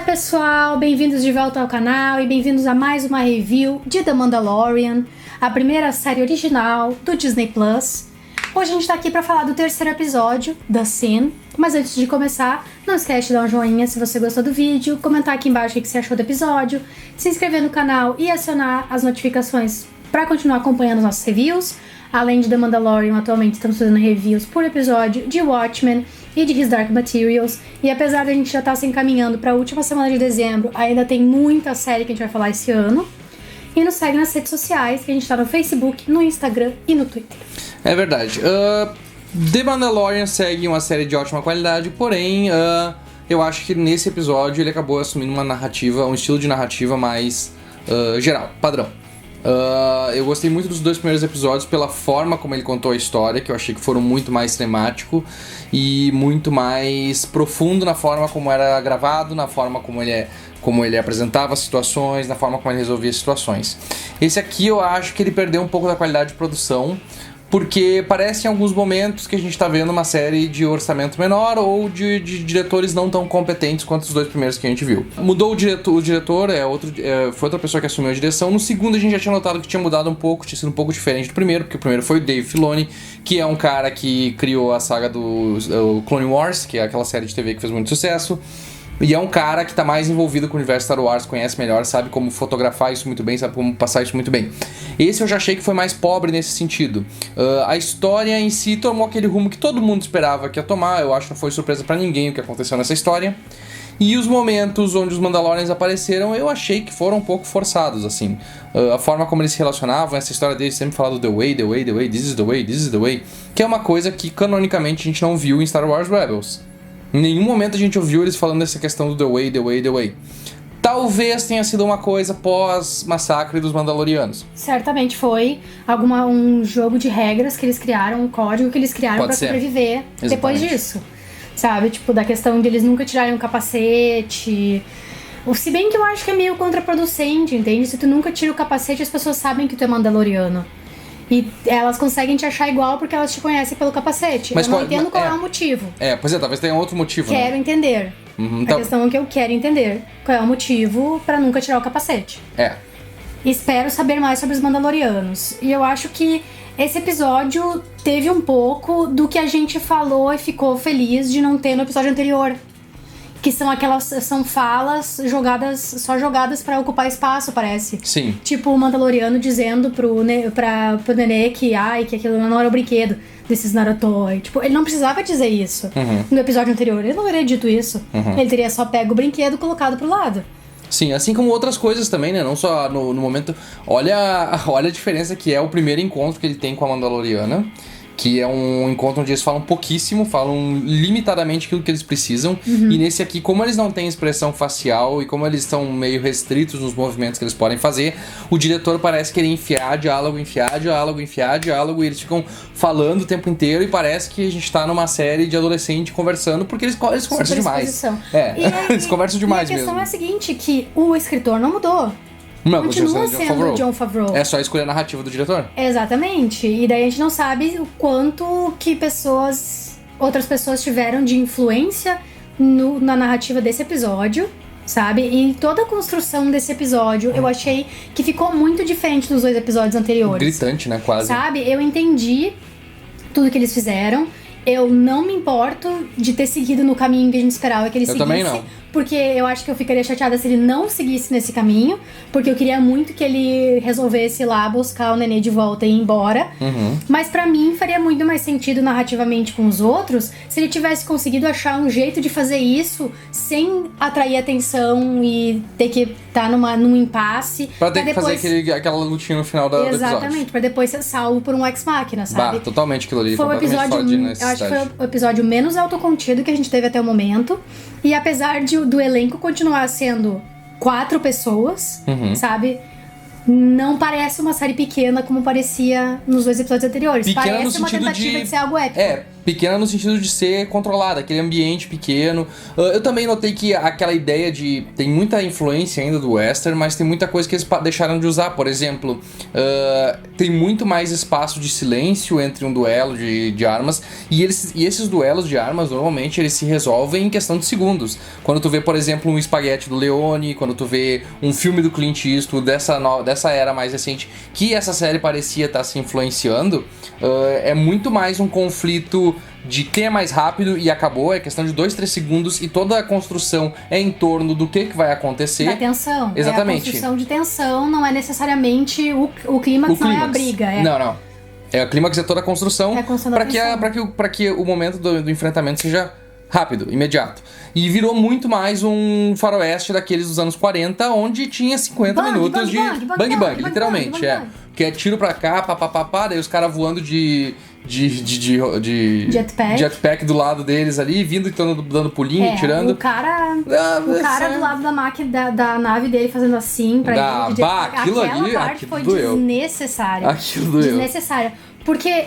pessoal, bem-vindos de volta ao canal e bem-vindos a mais uma review de The Mandalorian, a primeira série original do Disney Plus. Hoje a gente tá aqui pra falar do terceiro episódio, The Sin, mas antes de começar, não esquece de dar um joinha se você gostou do vídeo, comentar aqui embaixo o que você achou do episódio, se inscrever no canal e acionar as notificações pra continuar acompanhando os nossos reviews. Além de The Mandalorian, atualmente estamos fazendo reviews por episódio de Watchmen e de His Dark Materials. E apesar de a gente já estar se encaminhando para a última semana de dezembro, ainda tem muita série que a gente vai falar esse ano. E nos segue nas redes sociais, que a gente está no Facebook, no Instagram e no Twitter. É verdade. The Mandalorian segue uma série de ótima qualidade, porém, eu acho que nesse episódio ele acabou assumindo uma narrativa, um estilo de narrativa mais geral, padrão. Eu gostei muito dos dois primeiros episódios pela forma como ele contou a história, que eu achei que foram muito mais cinemático e muito mais profundo na forma como era gravado, na forma como ele apresentava as situações, na forma como ele resolvia as situações. Esse aqui eu acho que ele perdeu um pouco da qualidade de produção, porque parece em alguns momentos que a gente tá vendo uma série de orçamento menor ou de diretores não tão competentes quanto os dois primeiros que a gente viu. Mudou o diretor, foi outra pessoa que assumiu a direção. No segundo a gente já tinha notado que tinha mudado um pouco, tinha sido um pouco diferente do primeiro, porque o primeiro foi o Dave Filoni, que é um cara que criou a saga do Clone Wars, que é aquela série de TV que fez muito sucesso. E é um cara que tá mais envolvido com o universo Star Wars, conhece melhor, sabe como fotografar isso muito bem, sabe como passar isso muito bem. Esse eu já achei que foi mais pobre nesse sentido. A história em si tomou aquele rumo que todo mundo esperava que ia tomar, eu acho que não foi surpresa pra ninguém o que aconteceu nessa história. E os momentos onde os Mandalorians apareceram, eu achei que foram um pouco forçados, assim. A forma como eles se relacionavam, essa história deles sempre falando The Way, The Way, The Way, This is the Way, This is the Way, que é uma coisa que canonicamente a gente não viu em Star Wars Rebels. Em nenhum momento a gente ouviu eles falando dessa questão do The Way, The Way, The Way. Talvez tenha sido uma coisa pós-massacre dos Mandalorianos. Certamente foi um jogo de regras que eles criaram, um código que eles criaram pra sobreviver depois disso. Sabe? Tipo, da questão de eles nunca tirarem um capacete. Se bem que eu acho que é meio contraproducente, entende? Se tu nunca tira o capacete, as pessoas sabem que tu é Mandaloriano. E elas conseguem te achar igual porque elas te conhecem pelo capacete. Mas eu não entendo qual é o motivo. Pois é, talvez tenha outro motivo. Quero entender. A questão é que eu quero entender qual é o motivo pra nunca tirar o capacete. Espero saber mais sobre os Mandalorianos. E eu acho que esse episódio teve um pouco do que a gente falou e ficou feliz de não ter no episódio anterior. Que são falas jogadas pra ocupar espaço, parece. Sim. Tipo o Mandaloriano dizendo pro nenê que aquilo não era um brinquedo. This is not a toy. Tipo, ele não precisava dizer isso no episódio anterior. Ele não teria dito isso. Ele teria só pego o brinquedo e colocado pro lado. Sim, assim como outras coisas também, né? Não só no momento... Olha a diferença que é o primeiro encontro que ele tem com a Mandaloriana. Que é um encontro onde eles falam pouquíssimo, falam limitadamente aquilo que eles precisam. E nesse aqui, como eles não têm expressão facial e como eles estão meio restritos nos movimentos que eles podem fazer, o diretor parece querer enfiar diálogo, e eles ficam falando o tempo inteiro e parece que a gente tá numa série de adolescente conversando, porque eles conversam demais. Eles conversam demais mesmo. E a questão é a seguinte, que o escritor não mudou. Não, continua sendo Jon Favreau. É só escolher a narrativa do diretor. Exatamente. E daí a gente não sabe o quanto que outras pessoas tiveram de influência na narrativa desse episódio, sabe? E toda a construção desse episódio eu achei que ficou muito diferente dos dois episódios anteriores. Gritante, né? Quase. Sabe? Eu entendi tudo que eles fizeram. Eu não me importo de ter seguido no caminho que a gente esperava que ele seguisse. Eu também não. Porque eu acho que eu ficaria chateada se ele não seguisse nesse caminho. Porque eu queria muito que ele resolvesse ir lá buscar o nenê de volta e ir embora. Mas pra mim faria muito mais sentido narrativamente com os outros se ele tivesse conseguido achar um jeito de fazer isso sem atrair atenção e ter que estar num impasse. Pra ter que fazer aquela lutinha no final do episódio. Exatamente, pra depois ser salvo por um ex-máquina, sabe? Totalmente aquilo ali. Foi um episódio, eu acho que foi o episódio menos autocontido que a gente teve até o momento. E apesar do elenco continuar sendo 4 pessoas, sabe? Não parece uma série pequena como parecia nos dois episódios anteriores. Pequena parece uma tentativa de ser algo épico. Pequena no sentido de ser controlada, aquele ambiente pequeno. Eu também notei que aquela ideia de... Tem muita influência ainda do western, mas tem muita coisa que eles deixaram de usar. Por exemplo, tem muito mais espaço de silêncio entre um duelo de armas. E esses duelos de armas, normalmente, eles se resolvem em questão de segundos. Quando tu vê, por exemplo, um Espaguete do Leone, quando tu vê um filme do Clint Eastwood dessa era mais recente, que essa série parecia estar se influenciando, é muito mais um conflito de quem é mais rápido e acabou, é questão de 2, 3 segundos e toda a construção é em torno do que vai acontecer. Da tensão. Exatamente. É a construção de tensão, não é necessariamente o clímax, não é a briga. Não. É, a clímax é toda a construção para que o momento do enfrentamento seja rápido, imediato. E virou muito mais um faroeste daqueles dos anos 40, onde tinha 50 minutos de bang, literalmente. Que é tiro pra cá, papapá, daí os caras voando de jetpack do lado deles ali, vindo e dando pulinho e tirando. O cara do lado da máquina da nave dele fazendo assim pra ele. Aquela parte foi desnecessária. Aquilo doeu. Desnecessária. Porque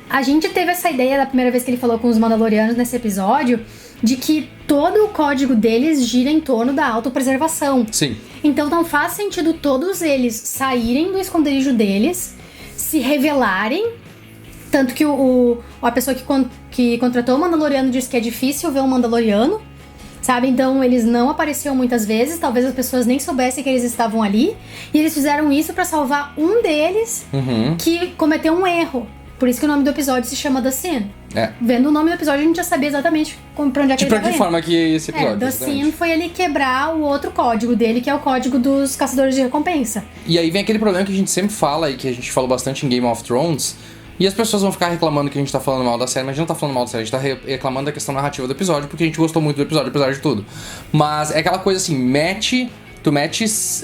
a gente teve essa ideia da primeira vez que ele falou com os Mandalorianos nesse episódio, de que todo o código deles gira em torno da autopreservação. Sim. Então não faz sentido todos eles saírem do esconderijo deles, se revelarem. Tanto que a pessoa que contratou o Mandaloriano disse que é difícil ver um Mandaloriano, sabe? Então eles não apareciam muitas vezes, talvez as pessoas nem soubessem que eles estavam ali. E eles fizeram isso pra salvar um deles que cometeu um erro. Por isso que o nome do episódio se chama The Sin. Vendo o nome do episódio, a gente já sabia exatamente pra onde é que ele tava indo. De que forma que esse episódio. The Sin foi ele quebrar o outro código dele, que é o código dos caçadores de recompensa. E aí vem aquele problema que a gente sempre fala e que a gente falou bastante em Game of Thrones. E as pessoas vão ficar reclamando que a gente tá falando mal da série, mas a gente não tá falando mal da série, a gente tá reclamando da questão narrativa do episódio, porque a gente gostou muito do episódio, apesar de tudo. Mas é aquela coisa assim, tu metes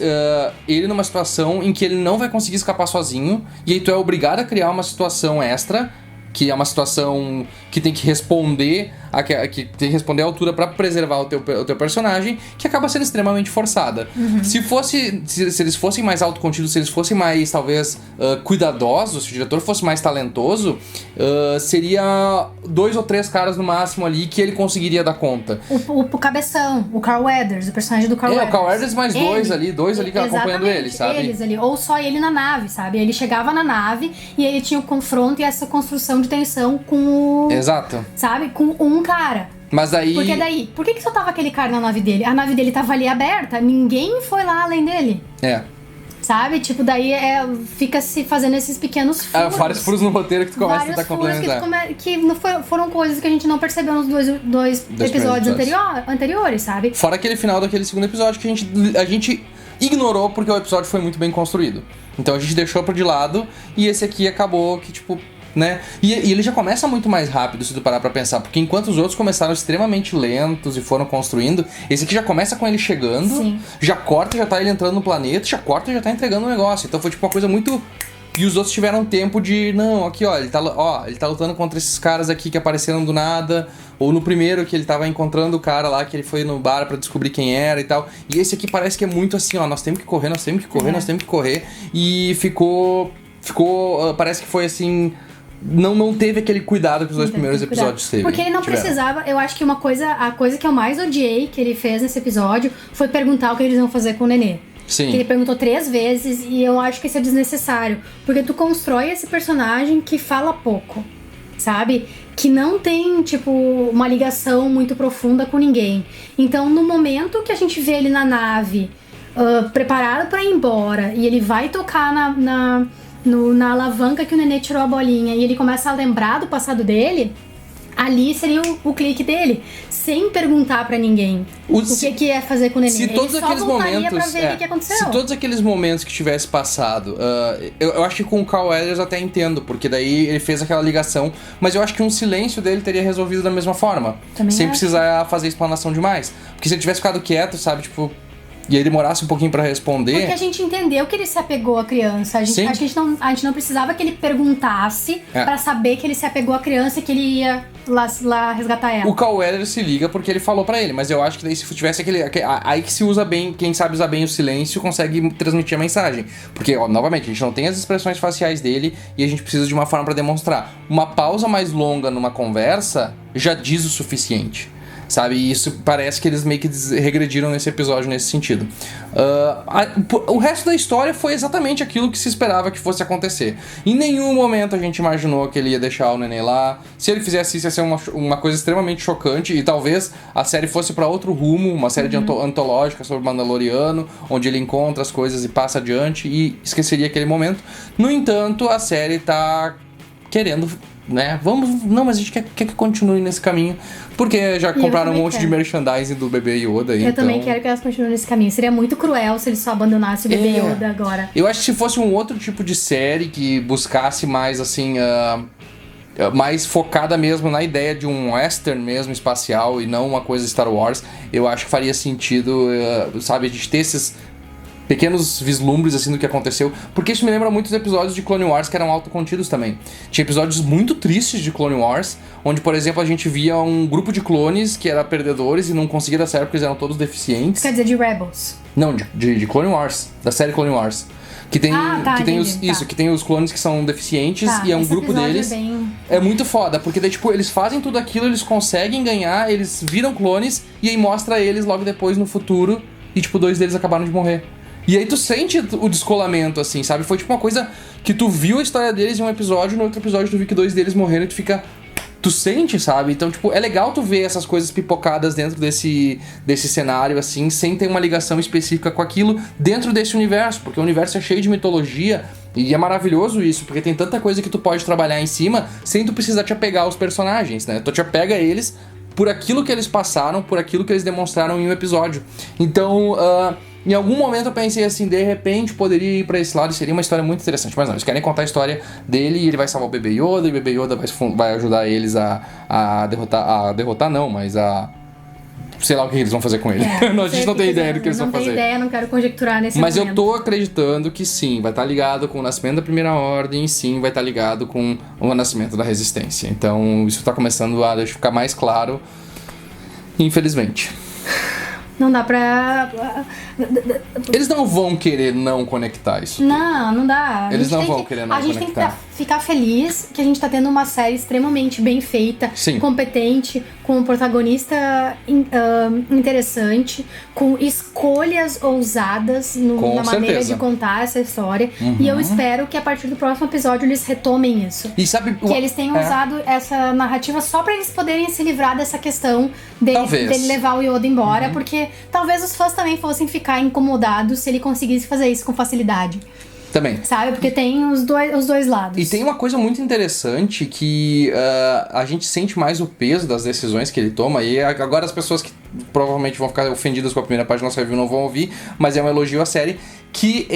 ele numa situação em que ele não vai conseguir escapar sozinho, e aí tu é obrigado a criar uma situação extra, que é uma situação que tem que responder à altura pra preservar o teu personagem, que acaba sendo extremamente forçada. Se eles fossem mais autocontidos, se eles fossem mais, talvez, cuidadosos, se o diretor fosse mais talentoso, seria 2 ou 3 caras no máximo ali que ele conseguiria dar conta. O cabeção, o Carl Weathers, o personagem do Carl Weathers. O Carl Weathers mais dois ali acompanhando ele, sabe? Eles ali, ou só ele na nave, sabe? Ele chegava na nave e ele tinha o confronto e essa construção de tensão com o... Exato. Sabe? Com um cara. Mas daí... Porque daí, por que só tava aquele cara na nave dele? A nave dele tava ali aberta, ninguém foi lá além dele. Sabe? Tipo, daí fica se fazendo esses pequenos furos. Vários furos no roteiro que tu começa a tentar complementar. Que foram coisas que a gente não percebeu nos dois episódios anteriores, sabe? Fora aquele final daquele segundo episódio que a gente ignorou porque o episódio foi muito bem construído. Então a gente deixou de lado e esse aqui acabou que, tipo... Né? E ele já começa muito mais rápido, se tu parar pra pensar, porque enquanto os outros começaram extremamente lentos e foram construindo, esse aqui já começa com ele chegando, já corta, já tá ele entrando no planeta, já corta e já tá entregando o negócio. Então foi tipo uma coisa muito... E os outros tiveram tempo de... Não, aqui ó, ele tá lutando contra esses caras aqui que apareceram do nada. Ou no primeiro que ele tava encontrando o cara lá, que ele foi no bar pra descobrir quem era e tal. E esse aqui parece que é muito assim, ó, nós temos que correr, nós temos que correr, nós temos que correr. E ficou... Parece que foi assim... Não teve aquele cuidado que os dois primeiros episódios teve. Porque ele não precisava. Eu acho que a coisa que eu mais odiei que ele fez nesse episódio foi perguntar o que eles iam fazer com o Nenê. Sim. Que ele perguntou 3 vezes e eu acho que isso é desnecessário. Porque tu constrói esse personagem que fala pouco, sabe? Que não tem, tipo, uma ligação muito profunda com ninguém. Então, no momento que a gente vê ele na nave, preparado pra ir embora, e ele vai tocar na alavanca que o Nenê tirou a bolinha e ele começa a lembrar do passado dele, ali seria o clique dele, sem perguntar pra ninguém o que é fazer com o Nenê. Se todos ele aqueles só momentos, pra ver o que aconteceu. Se todos aqueles momentos que tivesse passado, eu acho que com o Carl Weathers eu até entendo, porque daí ele fez aquela ligação, mas eu acho que um silêncio dele teria resolvido da mesma forma, sem precisar fazer explanação demais. Porque se ele tivesse ficado quieto, sabe, tipo... E aí demorasse um pouquinho pra responder... Porque a gente entendeu que ele se apegou à criança. A gente não precisava que ele perguntasse pra saber que ele se apegou à criança e que ele ia lá resgatar ela. O Carl Weathers se liga porque ele falou pra ele, mas eu acho que daí se tivesse aí que se usa bem, quem sabe usar bem o silêncio consegue transmitir a mensagem. Porque, ó, novamente, a gente não tem as expressões faciais dele e a gente precisa de uma forma pra demonstrar. Uma pausa mais longa numa conversa já diz o suficiente. Sabe, e isso parece que eles meio que regrediram nesse episódio nesse sentido. O resto da história foi exatamente aquilo que se esperava que fosse acontecer. Em nenhum momento a gente imaginou que ele ia deixar o neném lá. Se ele fizesse isso, ia ser uma coisa extremamente chocante. E talvez a série fosse pra outro rumo, uma série de antológica sobre o Mandaloriano, onde ele encontra as coisas e passa adiante e esqueceria aquele momento. No entanto, a série tá querendo... né? Não, mas a gente quer que continue nesse caminho, porque já compraram um monte de merchandising do bebê Yoda. Eu também quero que elas continuem nesse caminho. Seria muito cruel se eles só abandonassem o bebê Yoda agora. Eu acho que se fosse um outro tipo de série que buscasse mais assim, mais focada mesmo na ideia de um western mesmo, espacial, e não uma coisa Star Wars, eu acho que faria sentido, sabe, a gente ter esses pequenos vislumbres assim do que aconteceu, porque isso me lembra muito dos episódios de Clone Wars que eram autocontidos também. Tinha episódios muito tristes de Clone Wars, onde, por exemplo, a gente via um grupo de clones que era perdedores e não conseguia dar certo porque eles eram todos deficientes. Quer dizer, de Rebels? Não, de Clone Wars, da série Clone Wars. Que tem, que tem os clones que são deficientes e é um grupo deles. É muito foda, porque daí, tipo, eles fazem tudo aquilo, eles conseguem ganhar, eles viram clones e aí mostra eles logo depois no futuro e, tipo, 2 deles acabaram de morrer. E aí tu sente o descolamento, assim, sabe? Foi tipo uma coisa que tu viu a história deles em um episódio, no outro episódio tu viu que 2 deles morreram e tu fica... Tu sente, sabe? Então, tipo, é legal tu ver essas coisas pipocadas dentro desse cenário, assim, sem ter uma ligação específica com aquilo dentro desse universo, porque o universo é cheio de mitologia e é maravilhoso isso, porque tem tanta coisa que tu pode trabalhar em cima sem tu precisar te apegar aos personagens, né? Tu te apega a eles por aquilo que eles passaram, por aquilo que eles demonstraram em um episódio. Então, em algum momento eu pensei assim, de repente poderia ir pra esse lado e seria uma história muito interessante. Mas não, eles querem contar a história dele e ele vai salvar o bebê Yoda, e o bebê Yoda vai ajudar eles a derrotar não, mas a... sei lá o que eles vão fazer com ele. A gente não tem ideia do que eles vão fazer. Não tenho ideia, não quero conjecturar nesse momento. Mas eu tô acreditando que sim, vai estar ligado com o nascimento da Primeira Ordem, sim, vai estar ligado com o nascimento da Resistência. Então isso tá começando a ficar mais claro, infelizmente. Não dá pra... Eles não vão querer não conectar isso. Não dá. Eles não vão querer não conectar. A gente tem que ficar feliz que a gente tá tendo uma série extremamente bem feita, sim, competente, com um protagonista interessante, com escolhas ousadas na maneira de contar essa história. E eu espero que a partir do próximo episódio eles retomem isso. E sabe... Que eles tenham usado essa narrativa só pra eles poderem se livrar dessa questão dele levar o Yoda embora, porque talvez os fãs também fossem ficar incomodados se ele conseguisse fazer isso com facilidade. Também. Sabe? Porque tem os dois lados. E tem uma coisa muito interessante que a gente sente mais o peso das decisões que ele toma. E agora as pessoas que provavelmente vão ficar ofendidas com a primeira parte da nossa review não vão ouvir, mas é um elogio à série, que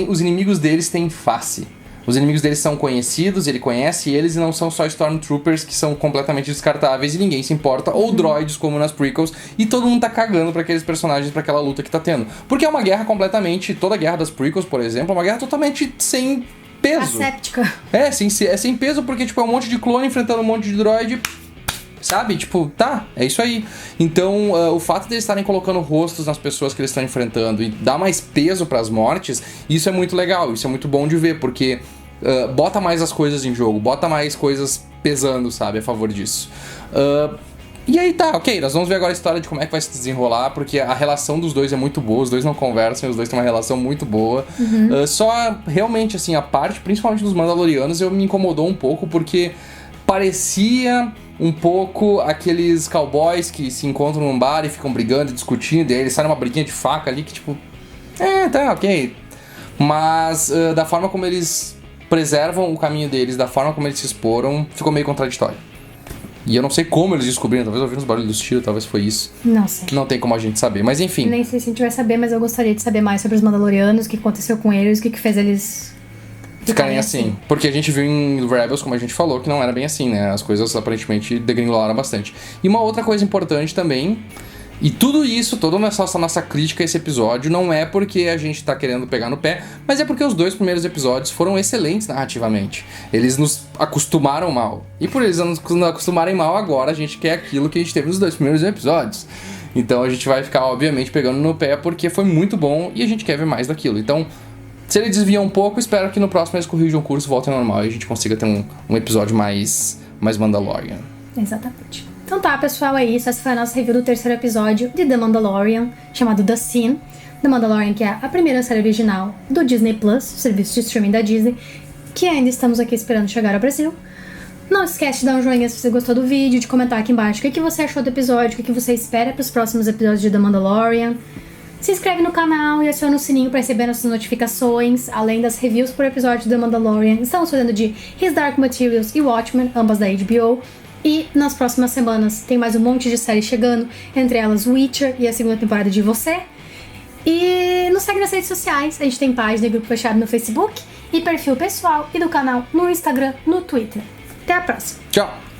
os inimigos deles têm face. Os inimigos deles são conhecidos, ele conhece eles e não são só Stormtroopers que são completamente descartáveis e ninguém se importa, ou droids como nas prequels, e todo mundo tá cagando pra aqueles personagens, pra aquela luta que tá tendo. Porque é uma guerra completamente, toda a guerra das prequels, por exemplo, é uma guerra totalmente sem peso. Asséptica. É sem peso porque tipo, é um monte de clone enfrentando um monte de droid, sabe? Tipo, tá, é isso aí. Então, o fato de eles estarem colocando rostos nas pessoas que eles estão enfrentando e dar mais peso pras mortes, isso é muito legal, isso é muito bom de ver, porque bota mais as coisas em jogo, bota mais coisas pesando, sabe, a favor disso. E aí tá, ok, nós vamos ver agora a história de como é que vai se desenrolar, porque a relação dos dois é muito boa, os dois não conversam, os dois têm uma relação muito boa. Só, realmente, assim, a parte, principalmente dos Mandalorianos, me incomodou um pouco, porque parecia um pouco aqueles cowboys que se encontram num bar e ficam brigando e discutindo, e aí eles saem uma briguinha de faca ali que tipo... tá, ok. Mas da forma como eles preservam o caminho deles, da forma como eles se exporam, ficou meio contraditório. E eu não sei como eles descobriram, talvez ouvindo os barulhos dos tiros, talvez foi isso. Não sei. Não tem como a gente saber, mas enfim. Nem sei se a gente vai saber, mas eu gostaria de saber mais sobre os Mandalorianos, o que aconteceu com eles, o que fez eles... ficarem assim. Porque a gente viu em Rebels, como a gente falou, que não era bem assim, né? As coisas aparentemente degringolaram bastante. E uma outra coisa importante também E tudo isso, toda essa nossa crítica a esse episódio não é porque a gente tá querendo pegar no pé, mas é porque os 2 primeiros episódios foram excelentes narrativamente. Eles nos acostumaram mal. E por eles nos acostumarem mal, agora a gente quer aquilo que a gente teve nos 2 primeiros episódios. Então a gente vai ficar, obviamente, pegando no pé porque foi muito bom e a gente quer ver mais daquilo. Então, se ele desvia um pouco, espero que no próximo eles corrijam o curso, voltem ao normal e a gente consiga ter um episódio mais Mandalorian. Exatamente. Então tá, pessoal, é isso. Essa foi a nossa review do 3º episódio de The Mandalorian, chamado The Sin. The Mandalorian, que é a primeira série original do Disney Plus, serviço de streaming da Disney, que ainda estamos aqui esperando chegar ao Brasil. Não esquece de dar um joinha se você gostou do vídeo, de comentar aqui embaixo o que você achou do episódio, o que você espera para os próximos episódios de The Mandalorian. Se inscreve no canal e aciona o sininho para receber nossas notificações, além das reviews por episódio de The Mandalorian. Estamos fazendo de His Dark Materials e Watchmen, ambas da HBO. E nas próximas semanas tem mais um monte de séries chegando, entre elas Witcher e a 2ª temporada de Você. E nos segue nas redes sociais, a gente tem página e grupo fechado no Facebook, e perfil pessoal e do canal no Instagram, no Twitter. Até a próxima! Tchau!